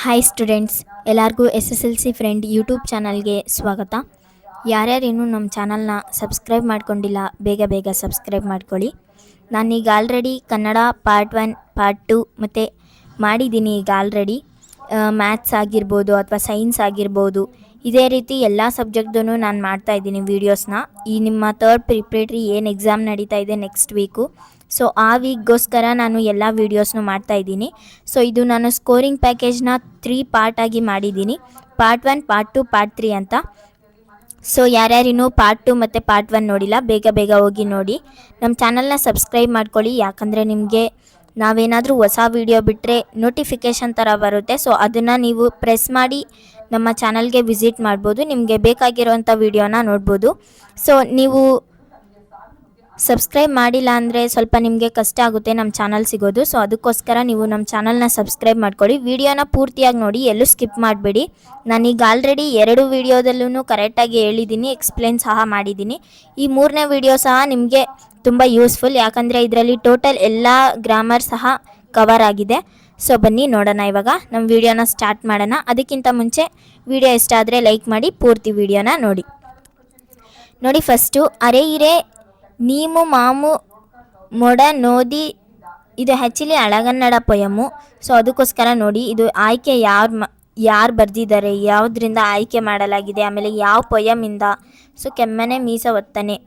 Hi students, ಎಲ್ಲರಿಗೂ SSLC friend YouTube ಚಾನಲ್ಗೆ ಸ್ವಾಗತ. ಯಾರ್ಯಾರೇನು ನಮ್ಮ ಚಾನಲ್ನ ಸಬ್ಸ್ಕ್ರೈಬ್ ಮಾಡ್ಕೊಂಡಿಲ್ಲ ಬೇಗ ಸಬ್ಸ್ಕ್ರೈಬ್ ಮಾಡ್ಕೊಳ್ಳಿ. ನಾನೀಗ ಆಲ್ರೆಡಿ ಕನ್ನಡ ಪಾರ್ಟ್ 1 ಪಾರ್ಟ್ 2 ಮತ್ತು ಮಾಡಿದ್ದೀನಿ. ಈಗ ಆಲ್ರೆಡಿ ಮ್ಯಾಥ್ಸ್ ಆಗಿರ್ಬೋದು ಅಥವಾ ಸೈನ್ಸ್ ಆಗಿರ್ಬೋದು, ಇದೇ ರೀತಿ ಎಲ್ಲ ಸಬ್ಜೆಕ್ಟ್ದೂ ನಾನು ಮಾಡ್ತಾಯಿದ್ದೀನಿ ವೀಡಿಯೋಸ್ನ. ಈ ನಿಮ್ಮ ಥರ್ಡ್ ಪ್ರಿಪ್ರೇಟ್ರಿ ಏನು ಎಕ್ಸಾಮ್ ನಡೀತಾ ಇದೆ ನೆಕ್ಸ್ಟ್ ವೀಕು, ಸೊ ಆ ವೀಕ್ಗೋಸ್ಕರ ನಾನು ಎಲ್ಲ ವೀಡಿಯೋಸ್ನು ಮಾಡ್ತಾಯಿದ್ದೀನಿ. ಸೊ ಇದು ನಾನು ಸ್ಕೋರಿಂಗ್ ಪ್ಯಾಕೇಜ್ನ 3 ಪಾರ್ಟ್ ಆಗಿ ಮಾಡಿದ್ದೀನಿ, ಪಾರ್ಟ್ 1 ಪಾರ್ಟ್ 2 ಪಾರ್ಟ್ 3 ಅಂತ. ಸೊ ಯಾರ್ಯಾರಿನ್ನೂ ಪಾರ್ಟ್ 2 ಮತ್ತು ಪಾರ್ಟ್ 1 ನೋಡಿಲ್ಲ ಬೇಗ ಹೋಗಿ ನೋಡಿ. ನಮ್ಮ ಚಾನಲ್ನ ಸಬ್ಸ್ಕ್ರೈಬ್ ಮಾಡ್ಕೊಳ್ಳಿ, ಯಾಕಂದರೆ ನಿಮಗೆ ನಾವೇನಾದರೂ ಹೊಸ ವೀಡಿಯೋ ಬಿಟ್ಟರೆ ನೋಟಿಫಿಕೇಷನ್ ಥರ ಬರುತ್ತೆ. ಸೊ ಅದನ್ನು ನೀವು ಪ್ರೆಸ್ ಮಾಡಿ ನಮ್ಮ ಚಾನಲ್ಗೆ ವಿಸಿಟ್ ಮಾಡ್ಬೋದು, ನಿಮಗೆ ಬೇಕಾಗಿರೋವಂಥ ವೀಡಿಯೋನ ನೋಡ್ಬೋದು. ಸೊ ನೀವು ಸಬ್ಸ್ಕ್ರೈಬ್ ಮಾಡಿಲ್ಲ ಅಂದರೆ ಸ್ವಲ್ಪ ನಿಮಗೆ ಕಷ್ಟ ಆಗುತ್ತೆ ನಮ್ಮ ಚಾನಲ್ ಸಿಗೋದು. ಸೊ ಅದಕ್ಕೋಸ್ಕರ ನೀವು ನಮ್ಮ ಚಾನಲ್ನ ಸಬ್ಸ್ಕ್ರೈಬ್ ಮಾಡ್ಕೊಳ್ಳಿ. ವಿಡಿಯೋನ ಪೂರ್ತಿಯಾಗಿ ನೋಡಿ, ಎಲ್ಲೂ ಸ್ಕಿಪ್ ಮಾಡಬೇಡಿ. ನಾನೀಗ ಆಲ್ರೆಡಿ 2 ವೀಡಿಯೋದಲ್ಲೂ ಕರೆಕ್ಟಾಗಿ ಹೇಳಿದ್ದೀನಿ, ಎಕ್ಸ್ಪ್ಲೇನ್ ಸಹ ಮಾಡಿದ್ದೀನಿ. ಈ 3ನೇ ವೀಡಿಯೋ ಸಹ ನಿಮಗೆ ತುಂಬ ಯೂಸ್ಫುಲ್, ಯಾಕಂದರೆ ಇದರಲ್ಲಿ ಟೋಟಲ್ ಎಲ್ಲ ಗ್ರಾಮರ್ ಸಹ ಕವರ್ ಆಗಿದೆ. ಸೊ ಬನ್ನಿ ನೋಡೋಣ, ಇವಾಗ ನಮ್ಮ ವೀಡಿಯೋನ ಸ್ಟಾರ್ಟ್ ಮಾಡೋಣ. ಅದಕ್ಕಿಂತ ಮುಂಚೆ ವಿಡಿಯೋ ಇಷ್ಟ ಆದರೆ ಲೈಕ್ ಮಾಡಿ ಪೂರ್ತಿ ವೀಡಿಯೋನ ನೋಡಿ. ಫಸ್ಟು ಅರೆ ಇರೆ ನೀಮು ಮಾಮು ಮೊಡ ನೋದಿ, ಇದು ಆ್ಯಕ್ಚುಲಿ ಹಳಗನ್ನಡ ಪೊಯಮು. ಸೊ ಅದಕ್ಕೋಸ್ಕರ ನೋಡಿ, ಇದು ಆಯ್ಕೆ ಯಾರು ಬರೆದಿದ್ದಾರೆ, ಯಾವುದರಿಂದ ಆಯ್ಕೆ ಮಾಡಲಾಗಿದೆ, ಆಮೇಲೆ ಯಾವ ಪೊಯಮಿಂದ. ಸೊ ಕೆಮ್ಮನೆ ಮೀಸ ಒತ್ತನೆ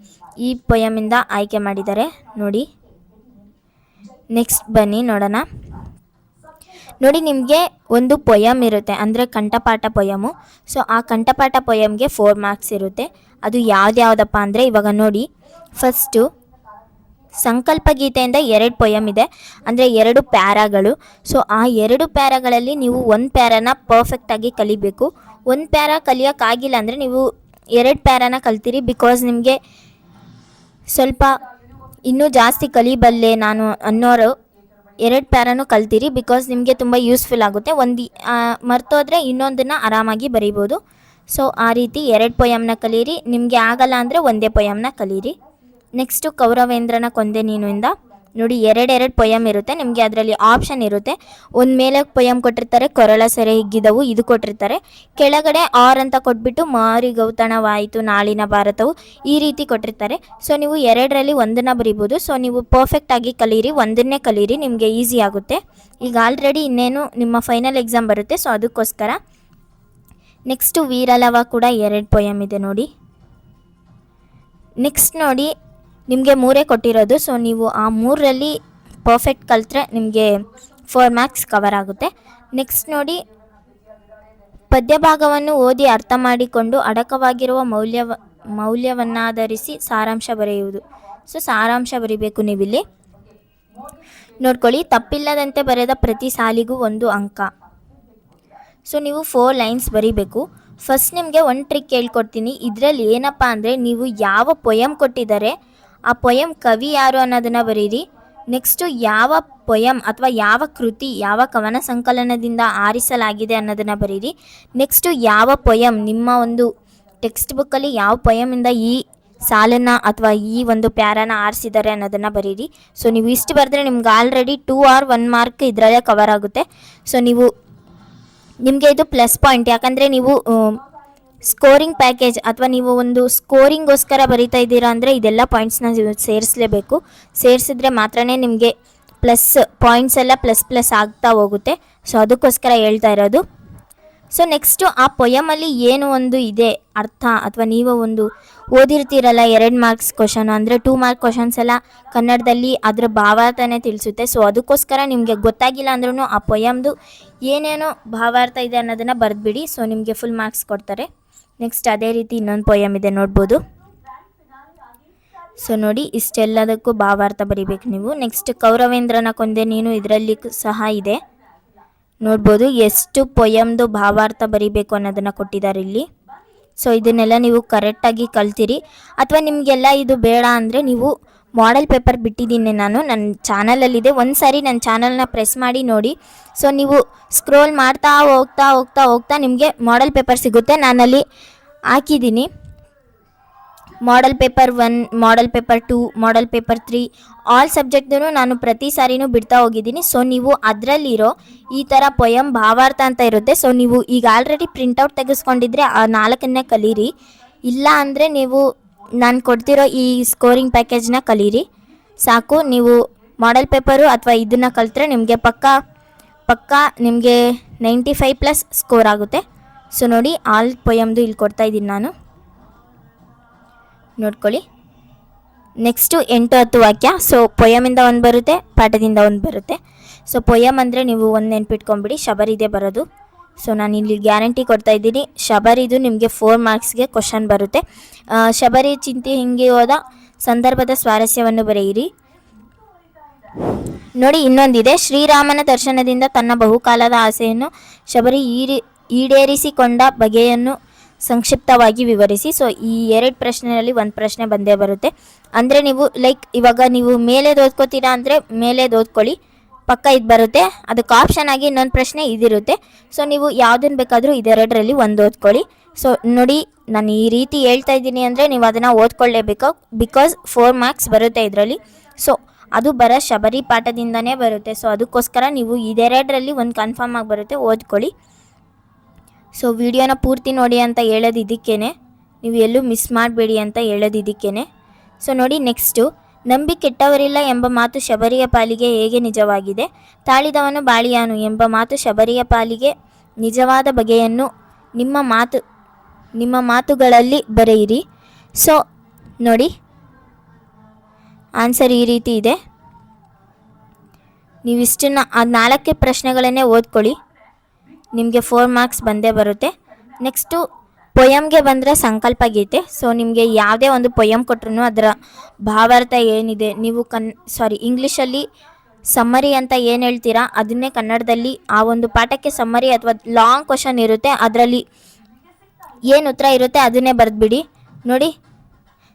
ಈ ಪೊಯಮಿಂದ ಆಯ್ಕೆ ಮಾಡಿದ್ದಾರೆ ನೋಡಿ. ನೆಕ್ಸ್ಟ್ ಬನ್ನಿ ನೋಡೋಣ. ನೋಡಿ, ನಿಮಗೆ ಒಂದು ಪೊಯಮ್ ಇರುತ್ತೆ, ಅಂದರೆ ಕಂಠಪಾಠ ಪೊಯಮು. ಸೊ ಆ ಕಂಠಪಾಠ ಪೊಯಮ್ಗೆ 4 ಮಾರ್ಕ್ಸ್ ಇರುತ್ತೆ. ಅದು ಯಾವುದಪ್ಪ ಅಂದರೆ, ಇವಾಗ ನೋಡಿ, ಫಸ್ಟು ಸಂಕಲ್ಪ ಗೀತೆಯಿಂದ 2 ಪೊಯಮ್ ಇದೆ, ಅಂದರೆ 2 ಪ್ಯಾರಾಗಳು. ಸೊ ಆ 2 ಪ್ಯಾರಾಗಳಲ್ಲಿ ನೀವು 1 ಪ್ಯಾರಾನ ಪರ್ಫೆಕ್ಟಾಗಿ ಕಲಿಬೇಕು. 1 ಪ್ಯಾರಾ ಕಲಿಯೋಕ್ಕಾಗಿಲ್ಲ ಅಂದರೆ ನೀವು 2 ಪ್ಯಾರಾನ ಕಲ್ತೀರಿ. ಬಿಕಾಸ್ ನಿಮಗೆ ಸ್ವಲ್ಪ ಇನ್ನೂ ಜಾಸ್ತಿ ಕಲಿಬಲ್ಲೆ ನಾನು ಅನ್ನೋರು 2 ಪ್ಯಾರಾನು ಕಲ್ತೀರಿ. ಬಿಕಾಸ್ ನಿಮಗೆ ತುಂಬ ಯೂಸ್ಫುಲ್ ಆಗುತ್ತೆ. ಮರ್ತೋದ್ರೆ ಇನ್ನೊಂದನ್ನು ಆರಾಮಾಗಿ ಬರೀಬೋದು. ಸೊ ಆ ರೀತಿ 2 ಪೊಯಮ್ನ ಕಲೀರಿ. ನಿಮಗೆ ಆಗಲ್ಲ ಅಂದರೆ 1 ಪೊಯಮ್ನ ಕಲೀರಿ. ನೆಕ್ಸ್ಟು ಕೌರವೇಂದ್ರನ ಕೊಂದೆ ನೀನುಯಿಂದ ನೋಡಿ, 2 ಪೊಯಮ್ ಇರುತ್ತೆ. ನಿಮಗೆ ಅದರಲ್ಲಿ ಆಪ್ಷನ್ ಇರುತ್ತೆ. ಒಂದು ಮೇಲೆ ಪೊಯಮ್ ಕೊಟ್ಟಿರ್ತಾರೆ, ಕೊರಳ ಸೆರೆ ಹಿಗ್ಗಿದವು, ಇದು ಕೊಟ್ಟಿರ್ತಾರೆ. ಕೆಳಗಡೆ ಆರ್ ಅಂತ ಕೊಟ್ಬಿಟ್ಟು ಮಾರಿ ಗೌತಣವಾಯಿತು ನಾಳಿನ ಭಾರತವು, ಈ ರೀತಿ ಕೊಟ್ಟಿರ್ತಾರೆ. ಸೊ ನೀವು 2ರಲ್ಲಿ 1ನ್ನ ಬರಿಬೋದು. ಸೊ ನೀವು ಪರ್ಫೆಕ್ಟಾಗಿ ಕಲೀರಿ, 1ನ್ನೇ ಕಲೀರಿ, ನಿಮಗೆ ಈಸಿ ಆಗುತ್ತೆ. ಈಗ ಆಲ್ರೆಡಿ ಇನ್ನೇನು ನಿಮ್ಮ ಫೈನಲ್ ಎಕ್ಸಾಮ್ ಬರುತ್ತೆ. ಸೊ ಅದಕ್ಕೋಸ್ಕರ ನೆಕ್ಸ್ಟು ವೀರಲವ ಕೂಡ 2 ಪೊಯಮ್ ಇದೆ ನೋಡಿ. ನೆಕ್ಸ್ಟ್ ನೋಡಿ, ನಿಮಗೆ 3 ಕೊಟ್ಟಿರೋದು. ಸೊ ನೀವು ಆ 3ರಲ್ಲಿ ಪರ್ಫೆಕ್ಟ್ ಕಲಿತ್ರೆ ನಿಮಗೆ 4 ಮಾರ್ಕ್ಸ್ ಕವರ್ ಆಗುತ್ತೆ. ನೆಕ್ಸ್ಟ್ ನೋಡಿ, ಪದ್ಯಭಾಗವನ್ನು ಓದಿ ಅರ್ಥ ಮಾಡಿಕೊಂಡು ಅಡಕವಾಗಿರುವ ಮೌಲ್ಯವನ್ನಾಧರಿಸಿ ಸಾರಾಂಶ ಬರೆಯುವುದು. ಸೊ ಸಾರಾಂಶ ಬರೀಬೇಕು ನೀವಿಲ್ಲಿ ನೋಡ್ಕೊಳ್ಳಿ. ತಪ್ಪಿಲ್ಲದಂತೆ ಬರೆದ ಪ್ರತಿ ಸಾಲಿಗೂ 1 ಅಂಕ. ಸೊ ನೀವು 4 ಲೈನ್ಸ್ ಬರೀಬೇಕು. ಫಸ್ಟ್ ನಿಮಗೆ ಒಂದು ಟ್ರಿಕ್ ಹೇಳ್ಕೊಡ್ತೀನಿ. ಇದರಲ್ಲಿ ಏನಪ್ಪ ಅಂದರೆ, ನೀವು ಯಾವ ಪೊಯಮ್ ಕೊಟ್ಟಿದ್ದಾರೆ ಆ ಪೊಯಮ್ ಕವಿ ಯಾರು ಅನ್ನೋದನ್ನು ಬರೀರಿ. ನೆಕ್ಸ್ಟು ಯಾವ ಪೊಯಮ್ ಅಥವಾ ಯಾವ ಕೃತಿ, ಯಾವ ಕವನ ಸಂಕಲನದಿಂದ ಆರಿಸಲಾಗಿದೆ ಅನ್ನೋದನ್ನು ಬರೀರಿ. ನೆಕ್ಸ್ಟು ಯಾವ ಪೊಯಮ್ ನಿಮ್ಮ ಒಂದು ಟೆಕ್ಸ್ಟ್ ಬುಕ್ಕಲ್ಲಿ ಯಾವ ಪೊಯಮಿಂದ ಈ ಸಾಲನ್ನು ಅಥವಾ ಈ ಒಂದು ಪ್ಯಾರಾನ ಆರಿಸಿದ್ದಾರೆ ಅನ್ನೋದನ್ನು ಬರೀರಿ. ಸೊ ನೀವು ಇಷ್ಟು ಬರೆದ್ರೆ ನಿಮ್ಗೆ ಆಲ್ರೆಡಿ 2 or 1 ಮಾರ್ಕ್ ಇದರಲ್ಲೇ ಕವರ್ ಆಗುತ್ತೆ. ಸೊ ನಿಮಗೆ ಇದು ಪ್ಲಸ್ ಪಾಯಿಂಟ್, ಯಾಕಂದರೆ ನೀವು ಸ್ಕೋರಿಂಗ್ ಪ್ಯಾಕೇಜ್ ಅಥವಾ ನೀವು ಒಂದು ಸ್ಕೋರಿಂಗೋಸ್ಕರ ಬರೀತಾ ಇದ್ದೀರಾ ಅಂದರೆ ಇದೆಲ್ಲ ಪಾಯಿಂಟ್ಸ್ನ ಸೇರಿಸಲೇಬೇಕು. ಸೇರಿಸಿದ್ರೆ ಮಾತ್ರ ನಿಮಗೆ ಪ್ಲಸ್ ಪಾಯಿಂಟ್ಸ್ ಎಲ್ಲ ಪ್ಲಸ್ ಆಗ್ತಾ ಹೋಗುತ್ತೆ. ಸೊ ಅದಕ್ಕೋಸ್ಕರ ಹೇಳ್ತಾ ಇರೋದು. ಸೊ ನೆಕ್ಸ್ಟು ಆ ಪೊಯಮಲ್ಲಿ ಏನು ಒಂದು ಇದೆ ಅರ್ಥ, ಅಥವಾ ನೀವು ಒಂದು ಓದಿರ್ತೀರಲ್ಲ 2 ಮಾರ್ಕ್ಸ್ ಕ್ವಶನ್, ಅಂದರೆ 2 ಮಾರ್ಕ್ ಕ್ವಶನ್ಸ್ ಎಲ್ಲ ಕನ್ನಡದಲ್ಲಿ ಅದರ ಭಾವಾರ್ಥನೇ ತಿಳಿಸುತ್ತೆ. ಸೊ ಅದಕ್ಕೋಸ್ಕರ ನಿಮಗೆ ಗೊತ್ತಾಗಿಲ್ಲ ಅಂದ್ರೂ ಆ ಪೊಯಮ್ದು ಏನೇನೋ ಭಾವಾರ್ಥ ಇದೆ ಅನ್ನೋದನ್ನು ಬರೆದ್ಬಿಡಿ. ಸೊ ನಿಮಗೆ ಫುಲ್ ಮಾರ್ಕ್ಸ್ ಕೊಡ್ತಾರೆ. ನೆಕ್ಸ್ಟ್ ಅದೇ ರೀತಿ ಇನ್ನೊಂದು ಪೊಯಮ್ ಇದೆ ನೋಡ್ಬೋದು. ಸೊ ನೋಡಿ, ಇಷ್ಟೆಲ್ಲದಕ್ಕೂ ಭಾವಾರ್ಥ ಬರೀಬೇಕು ನೀವು. ನೆಕ್ಸ್ಟ್ ಕೌರವೇಂದ್ರನ ಕೊಂದೆ ನೀನು, ಇದರಲ್ಲಿ ಸಹ ಇದೆ ನೋಡ್ಬೋದು ಎಷ್ಟು ಪೊಯಮ್ದು ಭಾವಾರ್ಥ ಬರೀಬೇಕು ಅನ್ನೋದನ್ನು ಕೊಟ್ಟಿದ್ದಾರೆ ಇಲ್ಲಿ. ಸೊ ಇದನ್ನೆಲ್ಲ ನೀವು ಕರೆಕ್ಟಾಗಿ ಕಲ್ತಿರಿ. ಅಥವಾ ನಿಮಗೆಲ್ಲ ಇದು ಬೇಡ ಅಂದರೆ ನೀವು ಮಾಡೆಲ್ ಪೇಪರ್ ಬಿಟ್ಟಿದ್ದೀನಿ ನಾನು ನನ್ನ ಚಾನಲಲ್ಲಿದೆ. ಒಂದು ಸಾರಿ ನನ್ನ ಚಾನಲ್ನ ಪ್ರೆಸ್ ಮಾಡಿ ನೋಡಿ. ಸೊ ನೀವು ಸ್ಕ್ರೋಲ್ ಮಾಡ್ತಾ ಹೋಗ್ತಾ ನಿಮಗೆ ಮಾಡೆಲ್ ಪೇಪರ್ ಸಿಗುತ್ತೆ. ನಾನಲ್ಲಿ ಹಾಕಿದ್ದೀನಿ ಮಾಡಲ್ ಪೇಪರ್ 1, ಮಾಡಲ್ ಪೇಪರ್ 2, ಮಾಡಲ್ ಪೇಪರ್ 3 ಆಲ್ ಸಬ್ಜೆಕ್ಟ್ನು ನಾನು ಪ್ರತಿ ಸಾರಿನೂ ಬಿಡ್ತಾ ಹೋಗಿದ್ದೀನಿ. ಸೊ ನೀವು ಅದರಲ್ಲಿರೋ ಈ ಥರ ಪೊಯಮ್ ಭಾವಾರ್ಥ ಅಂತ ಇರುತ್ತೆ. ಸೊ ನೀವು ಈಗ ಆಲ್ರೆಡಿ ಪ್ರಿಂಟೌಟ್ ತೆಗೆಸ್ಕೊಂಡಿದ್ರೆ ಆ 4ನ್ನೇ ಕಲೀರಿ. ಇಲ್ಲ ಅಂದರೆ ನೀವು ನಾನು ಕೊಡ್ತಿರೋ ಈ ಸ್ಕೋರಿಂಗ್ ಪ್ಯಾಕೇಜ್ನ ಕಲೀರಿ ಸಾಕು. ನೀವು ಮಾಡಲ್ ಪೇಪರು ಅಥವಾ ಇದನ್ನು ಕಲಿತ್ರೆ ನಿಮಗೆ ಪಕ್ಕ ನಿಮಗೆ 95+ ಸ್ಕೋರ್ ಆಗುತ್ತೆ. ಸೊ ನೋಡಿ ಆಲ್ ಪೊಯಮ್ದು ಇಲ್ಲಿ ಕೊಡ್ತಾ ಇದ್ದೀನಿ ನಾನು, ನೋಡ್ಕೊಳ್ಳಿ. ನೆಕ್ಸ್ಟು 8-10 ವಾಕ್ಯ. ಸೊ ಪೊಯಮಿಂದ ಒಂದು ಬರುತ್ತೆ, ಪಾಠದಿಂದ ಒಂದು ಬರುತ್ತೆ. ಸೊ ಪೊಯಮ್ ಅಂದರೆ ನೀವು ಒಂದು ನೆನ್ಪಿಟ್ಕೊಂಬಿಡಿ, ಶಬರಿದೆ ಬರೋದು. ಸೊ ನಾನು ಇಲ್ಲಿ ಗ್ಯಾರಂಟಿ ಕೊಡ್ತಾ ಇದ್ದೀನಿ, ಶಬರಿದು ನಿಮಗೆ 4 ಮಾರ್ಕ್ಸ್ಗೆ ಕ್ವಶನ್ ಬರುತ್ತೆ. ಶಬರಿ ಚಿಂತೆ ಹಿಂಗೆ ಹೋದ ಸಂದರ್ಭದ ಸ್ವಾರಸ್ಯವನ್ನು ಬರೆಯಿರಿ. ನೋಡಿ ಇನ್ನೊಂದಿದೆ, ಶ್ರೀರಾಮನ ದರ್ಶನದಿಂದ ತನ್ನ ಬಹುಕಾಲದ ಆಸೆಯನ್ನು ಶಬರಿ ಈಡೇರಿಸಿಕೊಂಡ ಬಗೆಯನ್ನು ಸಂಕ್ಷಿಪ್ತವಾಗಿ ವಿವರಿಸಿ. ಸೊ ಈ 2 ಪ್ರಶ್ನೆಯಲ್ಲಿ ಒಂದು ಪ್ರಶ್ನೆ ಬಂದೇ ಬರುತ್ತೆ. ಅಂದರೆ ನೀವು ಇವಾಗ ನೀವು ಮೇಲೆ ಓದ್ಕೋತೀರಾ ಅಂದರೆ ಮೇಲೆ ಓದ್ಕೊಳ್ಳಿ, ಪಕ್ಕ ಇದು ಬರುತ್ತೆ. ಅದಕ್ಕೆ ಆಪ್ಷನ್ ಆಗಿ ಇನ್ನೊಂದು ಪ್ರಶ್ನೆ ಇದಿರುತ್ತೆ. ಸೊ ನೀವು ಯಾವುದನ್ನು ಬೇಕಾದರೂ ಇದೆರಡರಲ್ಲಿ ಒಂದು ಓದ್ಕೊಳ್ಳಿ. ಸೊ ನೋಡಿ ನಾನು ಈ ರೀತಿ ಹೇಳ್ತಾ ಇದ್ದೀನಿ ಅಂದರೆ ನೀವು ಅದನ್ನು ಓದ್ಕೊಳ್ಳೇಬೇಕು, ಬಿಕಾಸ್ 4 ಮಾರ್ಕ್ಸ್ ಬರುತ್ತೆ ಇದರಲ್ಲಿ. ಸೊ ಅದು ಶಬರಿ ಪಾಠದಿಂದನೇ ಬರುತ್ತೆ. ಸೊ ಅದಕ್ಕೋಸ್ಕರ ನೀವು ಇದೆರಡರಲ್ಲಿ ಒಂದು ಕನ್ಫರ್ಮ್ ಆಗಿ ಬರುತ್ತೆ, ಓದ್ಕೊಳ್ಳಿ. ಸೊ ವಿಡಿಯೋನ ಪೂರ್ತಿ ನೋಡಿ ಅಂತ ಹೇಳೋದು ಇದಕ್ಕೇನೆ, ನೀವು ಎಲ್ಲೂ ಮಿಸ್ ಮಾಡಬೇಡಿ ಅಂತ ಹೇಳೋದು ಇದಕ್ಕೇನೆ. ಸೊ ನೋಡಿ ನೆಕ್ಸ್ಟು, ನಂಬಿ ಕೆಟ್ಟವರಿಲ್ಲ ಎಂಬ ಮಾತು ಶಬರಿಯ ಪಾಲಿಗೆ ಹೇಗೆ ನಿಜವಾಗಿದೆ? ತಾಳಿದವನು ಬಾಳಿಯಾನು ಎಂಬ ಮಾತು ಶಬರಿಯ ಪಾಲಿಗೆ ನಿಜವಾದ ಬಗೆಯನ್ನು ನಿಮ್ಮ ಮಾತುಗಳಲ್ಲಿ ಬರೆಯಿರಿ. ಸೊ ನೋಡಿ ಆನ್ಸರ್ ಈ ರೀತಿ ಇದೆ. ನೀವಿಷ್ಟನ್ನು ಆ 4 ಪ್ರಶ್ನೆಗಳನ್ನೇ ಓದ್ಕೊಳ್ಳಿ, ನಿಮಗೆ 4 ಮಾರ್ಕ್ಸ್ ಬಂದೇ ಬರುತ್ತೆ. ನೆಕ್ಸ್ಟು ಪೊಯಮ್ಗೆ ಬಂದರೆ ಸಂಕಲ್ಪ ಗೀತೆ. ಸೊ ನಿಮಗೆ ಯಾವುದೇ ಒಂದು ಪೊಯಮ್ ಕೊಟ್ಟರು ಅದರ ಭಾವಾರ್ಥ ಏನಿದೆ, ನೀವು ಇಂಗ್ಲೀಷಲ್ಲಿ ಸಮ್ಮರಿ ಅಂತ ಏನು ಹೇಳ್ತೀರಾ ಅದನ್ನೇ ಕನ್ನಡದಲ್ಲಿ ಆ ಒಂದು ಪಾಠಕ್ಕೆ ಸಮ್ಮರಿ ಅಥವಾ ಲಾಂಗ್ ಕ್ವಶನ್ ಇರುತ್ತೆ, ಅದರಲ್ಲಿ ಏನು ಉತ್ತರ ಇರುತ್ತೆ ಅದನ್ನೇ ಬರೆದ್ಬಿಡಿ. ನೋಡಿ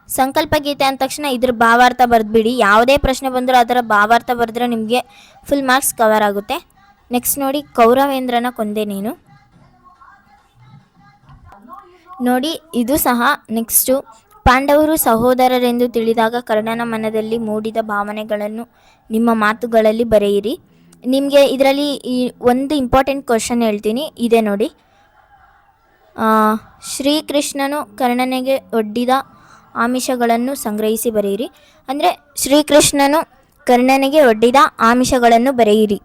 ಸಂಕಲ್ಪ ಗೀತೆ ಅಂದ ತಕ್ಷಣ ಇದ್ರ ಭಾವಾರ್ಥ ಬರೆದ್ಬಿಡಿ. ಯಾವುದೇ ಪ್ರಶ್ನೆ ಬಂದರೂ ಅದರ ಭಾವಾರ್ಥ ಬರೆದ್ರೆ ನಿಮಗೆ ಫುಲ್ ಮಾರ್ಕ್ಸ್ ಕವರ್ ಆಗುತ್ತೆ. ನೆಕ್ಸ್ಟ್ ನೋಡಿ, ಕೌರವೇಂದ್ರನ ಕೊಂದೆ ನೀನು. ನೋಡಿ ಇದು ಸಹ ನೆಕ್ಸ್ಟು, ಪಾಂಡವರು ಸಹೋದರರೆಂದು ತಿಳಿದಾಗ ಕರ್ಣನ ಮನದಲ್ಲಿ ಮೂಡಿದ ಭಾವನೆಗಳನ್ನು ನಿಮ್ಮ ಮಾತುಗಳಲ್ಲಿ ಬರೆಯಿರಿ. ನಿಮಗೆ ಇದರಲ್ಲಿ ಈ ಒಂದು ಇಂಪಾರ್ಟೆಂಟ್ ಕ್ವಶನ್ ಹೇಳ್ತೀನಿ, ಇದೆ ನೋಡಿ. ಶ್ರೀಕೃಷ್ಣನು ಕರ್ಣನಿಗೆ ಒಡ್ಡಿದ ಆಮಿಷಗಳನ್ನು ಸಂಗ್ರಹಿಸಿ ಬರೆಯಿರಿ. ಅಂದರೆ ಶ್ರೀಕೃಷ್ಣನು ಕರ್ಣನಿಗೆ ಒಡ್ಡಿದ ಆಮಿಷಗಳನ್ನು ಬರೆಯಿರಿ.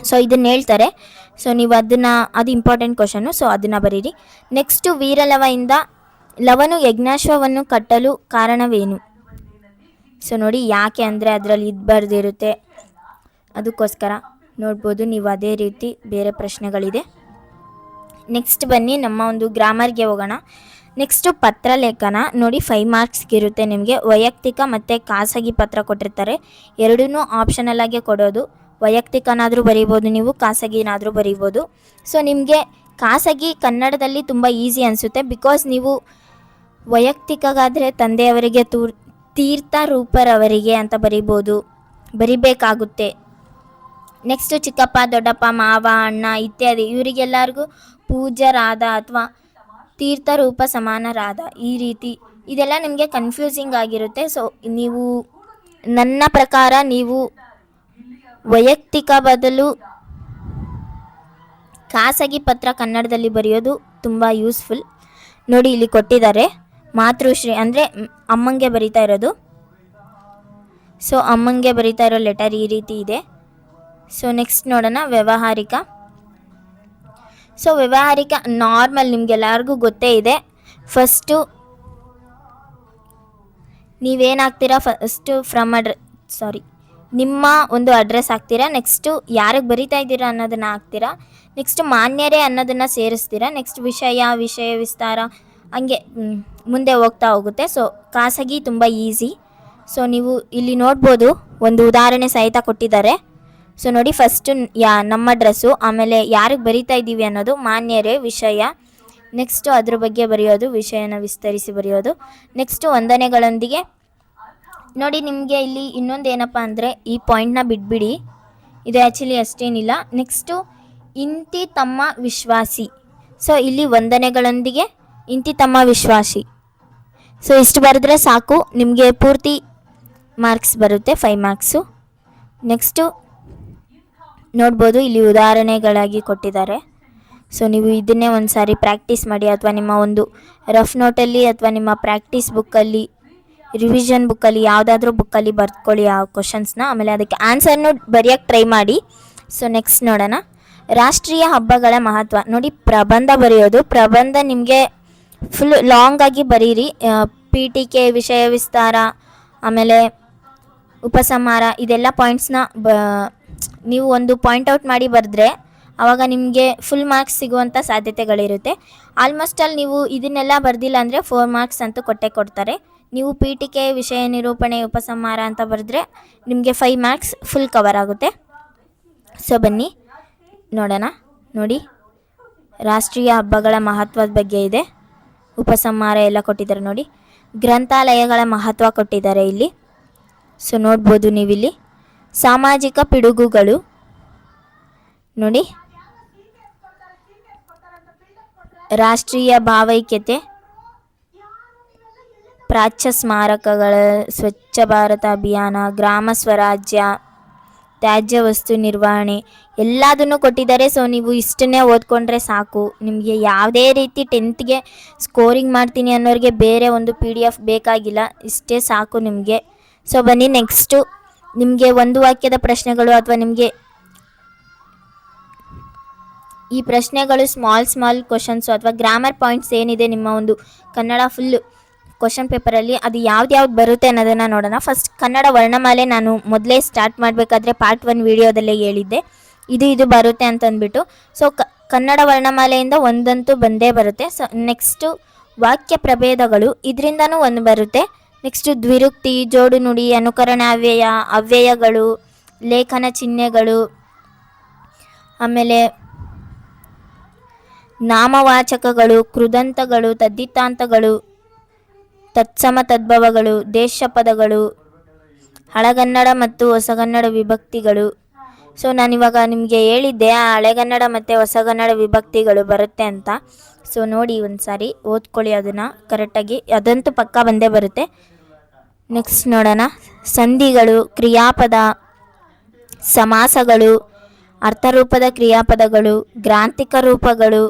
ಸೊ ಇದನ್ನು ಹೇಳ್ತಾರೆ. ಸೊ ನೀವು ಅದು ಇಂಪಾರ್ಟೆಂಟ್ ಕ್ವಶನು, ಸೊ ಅದನ್ನು ಬರೀರಿ. ನೆಕ್ಸ್ಟು, ವೀರಲವೆಯಿಂದ ಲವನು ಯಜ್ಞಾಶ್ವವನ್ನು ಕಟ್ಟಲು ಕಾರಣವೇನು? ಸೊ ನೋಡಿ ಯಾಕೆ ಅಂದರೆ ಅದರಲ್ಲಿ ಇದು ಬರೆದಿರುತ್ತೆ, ಅದಕ್ಕೋಸ್ಕರ ನೋಡ್ಬೋದು ನೀವು. ಅದೇ ರೀತಿ ಬೇರೆ ಪ್ರಶ್ನೆಗಳಿದೆ. ನೆಕ್ಸ್ಟ್ ಬನ್ನಿ ನಮ್ಮ ಒಂದು ಗ್ರಾಮರ್ಗೆ ಹೋಗೋಣ. ನೆಕ್ಸ್ಟು ಪತ್ರಲೇಖನ. ನೋಡಿ 5 ಮಾರ್ಕ್ಸ್ಗೆ ಇರುತ್ತೆ ನಿಮಗೆ. ವೈಯಕ್ತಿಕ ಮತ್ತು ಖಾಸಗಿ ಪತ್ರ ಕೊಟ್ಟಿರ್ತಾರೆ, ಎರಡೂ ಆಪ್ಷನಲ್ ಆಗಿ ಕೊಡೋದು. ವೈಯಕ್ತಿಕನಾದರೂ ಬರೀಬೋದು ನೀವು, ಖಾಸಗಿನಾದರೂ ಬರೀಬೋದು. ಸೊ ನಿಮಗೆ ಖಾಸಗಿ ಕನ್ನಡದಲ್ಲಿ ತುಂಬ ಈಸಿ ಅನಿಸುತ್ತೆ, ಬಿಕಾಸ್ ನೀವು ವೈಯಕ್ತಿಕಗಾದರೆ ತಂದೆಯವರಿಗೆ ತೀರ್ಥ ರೂಪರವರಿಗೆ ಅಂತ ಬರಿಬೇಕಾಗುತ್ತೆ. ನೆಕ್ಸ್ಟು ಚಿಕ್ಕಪ್ಪ, ದೊಡ್ಡಪ್ಪ, ಮಾವ, ಅಣ್ಣ ಇತ್ಯಾದಿ ಇವರಿಗೆಲ್ಲರಿಗೂ ಪೂಜ್ಯರಾದ ಅಥವಾ ತೀರ್ಥರೂಪ ಸಮಾನರಾದ, ಈ ರೀತಿ ಇದೆಲ್ಲ ನಿಮಗೆ ಕನ್ಫ್ಯೂಸಿಂಗ್ ಆಗಿರುತ್ತೆ. ಸೊ ನೀವು ನನ್ನ ಪ್ರಕಾರ ನೀವು ವೈಯಕ್ತಿಕ ಬದಲು ಖಾಸಗಿ ಪತ್ರ ಕನ್ನಡದಲ್ಲಿ ಬರೆಯೋದು ತುಂಬ ಯೂಸ್ಫುಲ್. ನೋಡಿ ಇಲ್ಲಿ ಕೊಟ್ಟಿದ್ದಾರೆ, ಮಾತೃಶ್ರೀ ಅಂದರೆ ಅಮ್ಮಂಗೆ ಬರಿತಾ ಇರೋದು. ಸೊ ಅಮ್ಮಂಗೆ ಬರಿತಾ ಇರೋ ಲೆಟರ್ ಈ ರೀತಿ ಇದೆ. ಸೊ ನೆಕ್ಸ್ಟ್ ನೋಡೋಣ, ವ್ಯಾವಹಾರಿಕ. ಸೊ ವ್ಯಾವಹಾರಿಕ ನಾರ್ಮಲ್ ನಿಮಗೆಲ್ಲರಿಗೂ ಗೊತ್ತೇ ಇದೆ. ಫಸ್ಟು ನೀವೇನಾಗ್ತೀರಾ, ನಿಮ್ಮ ಒಂದು ಅಡ್ರೆಸ್ ಹಾಕ್ತೀರಾ. ನೆಕ್ಸ್ಟು ಯಾರಿಗೆ ಬರಿತಾ ಇದ್ದೀರಾ ಅನ್ನೋದನ್ನು ಹಾಕ್ತೀರಾ. ನೆಕ್ಸ್ಟ್ ಮಾನ್ಯರೇ ಅನ್ನೋದನ್ನು ಸೇರಿಸ್ತೀರಾ. ನೆಕ್ಸ್ಟ್ ವಿಷಯ ವಿಸ್ತಾರ, ಹಂಗೆ ಮುಂದೆ ಹೋಗ್ತಾ ಹೋಗುತ್ತೆ. ಸೊ ಖಾಸಗಿ ತುಂಬ ಈಸಿ. ಸೊ ನೀವು ಇಲ್ಲಿ ನೋಡ್ಬೋದು, ಒಂದು ಉದಾಹರಣೆ ಸಹಿತ ಕೊಟ್ಟಿದ್ದಾರೆ. ಸೊ ನೋಡಿ, ಫಸ್ಟು ನಮ್ಮ ಅಡ್ರೆಸ್ಸು, ಆಮೇಲೆ ಯಾರಿಗೆ ಬರಿತಾ ಇದ್ದೀವಿ ಅನ್ನೋದು, ಮಾನ್ಯರೇ, ವಿಷಯ, ನೆಕ್ಸ್ಟು ಅದ್ರ ಬಗ್ಗೆ ಬರೆಯೋದು, ವಿಷಯನ ವಿಸ್ತರಿಸಿ ಬರೆಯೋದು. ನೆಕ್ಸ್ಟು ವಂದನೆಗಳೊಂದಿಗೆ. ನೋಡಿ ನಿಮಗೆ ಇಲ್ಲಿ ಇನ್ನೊಂದು ಏನಪ್ಪ ಅಂದರೆ, ಈ ಪಾಯಿಂಟ್ನ ಬಿಟ್ಬಿಡಿ, ಇದು ಆ್ಯಕ್ಚುಲಿ ಅಷ್ಟೇನಿಲ್ಲ. ನೆಕ್ಸ್ಟು ಇಂತಿ ತಮ್ಮ ವಿಶ್ವಾಸಿ. ಸೊ ಇಲ್ಲಿ ವಂದನೆಗಳೊಂದಿಗೆ ಇಂತಿ ತಮ್ಮ ವಿಶ್ವಾಸಿ. ಸೊ ಇಷ್ಟು ಬರೆದ್ರೆ ಸಾಕು, ನಿಮಗೆ ಪೂರ್ತಿ ಮಾರ್ಕ್ಸ್ ಬರುತ್ತೆ, 5 ಮಾರ್ಕ್ಸು. ನೆಕ್ಸ್ಟು ನೋಡ್ಬೋದು, ಇಲ್ಲಿ ಉದಾಹರಣೆಗಳಾಗಿ ಕೊಟ್ಟಿದ್ದಾರೆ. ಸೊ ನೀವು ಇದನ್ನೇ ಒಂದು ಸಾರಿ ಪ್ರಾಕ್ಟೀಸ್ ಮಾಡಿ, ಅಥವಾ ನಿಮ್ಮ ಒಂದು ರಫ್ ನೋಟಲ್ಲಿ ಅಥವಾ ನಿಮ್ಮ ಪ್ರಾಕ್ಟೀಸ್ ಬುಕ್ಕಲ್ಲಿ, ರಿವಿಷನ್ ಬುಕ್ಕಲ್ಲಿ, ಯಾವುದಾದ್ರೂ ಬುಕ್ಕಲ್ಲಿ ಬರ್ಕೊಳ್ಳಿ ಆ ಕ್ವಶನ್ಸ್ನ. ಆಮೇಲೆ ಅದಕ್ಕೆ ಆನ್ಸರ್ನು ಬರೆಯೋಕ್ಕೆ ಟ್ರೈ ಮಾಡಿ. ಸೊ ನೆಕ್ಸ್ಟ್ ನೋಡೋಣ, ರಾಷ್ಟ್ರೀಯ ಹಬ್ಬಗಳ ಮಹತ್ವ. ನೋಡಿ, ಪ್ರಬಂಧ ಬರೆಯೋದು. ಪ್ರಬಂಧ ನಿಮಗೆ ಫುಲ್ ಲಾಂಗ್ ಆಗಿ ಬರೀರಿ. ಪೀಠಿಕೆ, ವಿಷಯ ವಿಸ್ತಾರ, ಆಮೇಲೆ ಉಪಸಂಹಾರ, ಇದೆಲ್ಲ ಪಾಯಿಂಟ್ಸ್ನ ನೀವು ಒಂದು ಪಾಯಿಂಟ್ ಔಟ್ ಮಾಡಿ ಬರೆದ್ರೆ ಆವಾಗ ನಿಮಗೆ ಫುಲ್ ಮಾರ್ಕ್ಸ್ ಸಿಗುವಂಥ ಸಾಧ್ಯತೆಗಳಿರುತ್ತೆ. ಆಲ್ಮೋಸ್ಟ್ ಆಲ್ ನೀವು ಇದನ್ನೆಲ್ಲ ಬರೆದಿಲ್ಲ ಅಂದರೆ 4 ಮಾರ್ಕ್ಸ್ ಅಂತೂ ಕೊಟ್ಟೇ ಕೊಡ್ತಾರೆ. ನೀವು ಪೀಠಿಕೆ, ವಿಷಯ ನಿರೂಪಣೆ, ಉಪಸಂಹಾರ ಅಂತ ಬರೆದ್ರೆ ನಿಮಗೆ 5 ಮಾರ್ಕ್ಸ್ ಫುಲ್ ಕವರ್ ಆಗುತ್ತೆ. ಸೊ ಬನ್ನಿ ನೋಡೋಣ. ನೋಡಿ, ರಾಷ್ಟ್ರೀಯ ಹಬ್ಬಗಳ ಮಹತ್ವದ ಬಗ್ಗೆ ಇದೆ, ಉಪಸಂಹಾರ ಎಲ್ಲ ಕೊಟ್ಟಿದ್ದಾರೆ. ನೋಡಿ, ಗ್ರಂಥಾಲಯಗಳ ಮಹತ್ವ ಕೊಟ್ಟಿದ್ದಾರೆ ಇಲ್ಲಿ. ಸೊ ನೋಡ್ಬೋದು ನೀವಿಲ್ಲಿ. ಸಾಮಾಜಿಕ ಪಿಡುಗುಗಳು ನೋಡಿ, ರಾಷ್ಟ್ರೀಯ ಭಾವೈಕ್ಯತೆ, ಪ್ರಾಚ್ಯ ಸ್ಮಾರಕಗಳ, ಸ್ವಚ್ಛ ಭಾರತ ಅಭಿಯಾನ, ಗ್ರಾಮ ಸ್ವರಾಜ್ಯ, ತ್ಯಾಜ್ಯ ವಸ್ತು ನಿರ್ವಹಣೆ, ಎಲ್ಲದನ್ನು ಕೊಟ್ಟಿದ್ದಾರೆ. ಸೊ ನೀವು ಇಷ್ಟನ್ನೇ ಓದ್ಕೊಂಡ್ರೆ ಸಾಕು. ನಿಮಗೆ ಯಾವುದೇ ರೀತಿ 10th ಸ್ಕೋರಿಂಗ್ ಮಾಡ್ತೀನಿ ಅನ್ನೋರಿಗೆ ಬೇರೆ ಒಂದು PDF ಬೇಕಾಗಿಲ್ಲ, ಇಷ್ಟೇ ಸಾಕು ನಿಮಗೆ. ಸೊ ಬನ್ನಿ ನೆಕ್ಸ್ಟು, ನಿಮಗೆ ಒಂದು ವಾಕ್ಯದ ಪ್ರಶ್ನೆಗಳು ಅಥವಾ ನಿಮಗೆ ಈ ಪ್ರಶ್ನೆಗಳು ಸ್ಮಾಲ್ ಕ್ವಶನ್ಸು ಅಥವಾ ಗ್ರಾಮರ್ ಪಾಯಿಂಟ್ಸ್ ಏನಿದೆ ನಿಮ್ಮ ಒಂದು ಕನ್ನಡ ಫುಲ್ ಕ್ವಶನ್ ಪೇಪರಲ್ಲಿ, ಅದು ಯಾವ್ದು ಬರುತ್ತೆ ಅನ್ನೋದನ್ನು ನೋಡೋಣ. ಫಸ್ಟ್ ಕನ್ನಡ ವರ್ಣಮಾಲೆ ನಾನು ಮೊದಲೇ ಸ್ಟಾರ್ಟ್ ಮಾಡಬೇಕಾದ್ರೆ ಪಾರ್ಟ್ 1 ವಿಡಿಯೋದಲ್ಲೇ ಹೇಳಿದ್ದೆ, ಇದು ಬರುತ್ತೆ ಅಂತಂದ್ಬಿಟ್ಟು. ಸೊ ಕನ್ನಡ ವರ್ಣಮಾಲೆಯಿಂದ ಒಂದಂತೂ ಬಂದೇ ಬರುತ್ತೆ. ಸೊ ನೆಕ್ಸ್ಟು ವಾಕ್ಯ ಪ್ರಭೇದಗಳು, ಇದರಿಂದನೂ ಒಂದು ಬರುತ್ತೆ. ನೆಕ್ಸ್ಟು ದ್ವಿರುಕ್ತಿ, ಜೋಡು ನುಡಿ, ಅನುಕರಣ ಅವ್ಯಯ, ಅವ್ಯಯಗಳು, ಲೇಖನ ಚಿಹ್ನೆಗಳು, ಆಮೇಲೆ ನಾಮವಾಚಕಗಳು, ಕೃದಂತಗಳು, ತದ್ದಿತಾಂತಗಳು, ತತ್ಸಮ ತದ್ಭವಗಳು, ದೇಶ ಪದಗಳು, ಹಳಗನ್ನಡ ಮತ್ತು ಹೊಸಗನ್ನಡ ವಿಭಕ್ತಿಗಳು. ಸೊ ನಾನಿವಾಗ ನಿಮಗೆ ಹೇಳಿದ್ದೆ ಹಳೆಗನ್ನಡ ಮತ್ತು ಹೊಸಗನ್ನಡ ವಿಭಕ್ತಿಗಳು ಬರುತ್ತೆ ಅಂತ. ಸೊ ನೋಡಿ ಒಂದು ಸಾರಿ ಓದ್ಕೊಳ್ಳಿ ಅದನ್ನು ಕರೆಕ್ಟಾಗಿ, ಅದಂತೂ ಪಕ್ಕ ಬಂದೇ ಬರುತ್ತೆ. ನೆಕ್ಸ್ಟ್ ನೋಡೋಣ, ಸಂಧಿಗಳು, ಕ್ರಿಯಾಪದ, ಸಮಾಸಗಳು, ಅರ್ಥರೂಪದ ಕ್ರಿಯಾಪದಗಳು, ಗ್ರಾಂಥಿಕ ರೂಪಗಳು.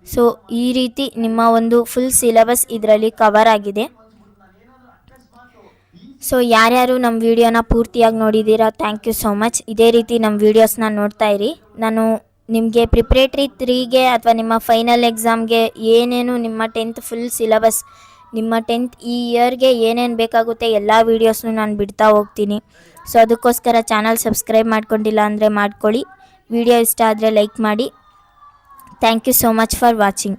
ಸೊ ಈ ರೀತಿ ನಿಮ್ಮ ಒಂದು ಫುಲ್ ಸಿಲೆಬಸ್ ಇದರಲ್ಲಿ ಕವರ್ ಆಗಿದೆ. ಸೊ ಯಾರ್ಯಾರು ನಮ್ಮ ವಿಡಿಯೋನ ಪೂರ್ತಿಯಾಗಿ ನೋಡಿದ್ದೀರಾ, ಥ್ಯಾಂಕ್ ಯು ಸೋ ಮಚ್. ಇದೇ ರೀತಿ ನಮ್ಮ ವೀಡಿಯೋಸ್ನ ನೋಡ್ತಾ ಇರಿ. ನಾನು ನಿಮಗೆ ಪ್ರಿಪ್ರೇಟ್ರಿ 3ಗೆ ಅಥವಾ ನಿಮ್ಮ ಫೈನಲ್ ಎಕ್ಸಾಮ್ಗೆ ಏನೇನು ನಿಮ್ಮ 10th ಫುಲ್ ಸಿಲೆಬಸ್, ನಿಮ್ಮ 10th ಈ ಇಯರ್ಗೆ ಏನೇನು ಬೇಕಾಗುತ್ತೆ ಎಲ್ಲ ವೀಡಿಯೋಸ್ನು ನಾನು ಬಿಡ್ತಾ ಹೋಗ್ತೀನಿ. ಸೊ ಅದಕ್ಕೋಸ್ಕರ ಚಾನಲ್ ಸಬ್ಸ್ಕ್ರೈಬ್ ಮಾಡ್ಕೊಂಡಿಲ್ಲ ಅಂದರೆ ಮಾಡ್ಕೊಳ್ಳಿ. ವಿಡಿಯೋ ಇಷ್ಟ ಆದರೆ ಲೈಕ್ ಮಾಡಿ. Thank you so much for watching.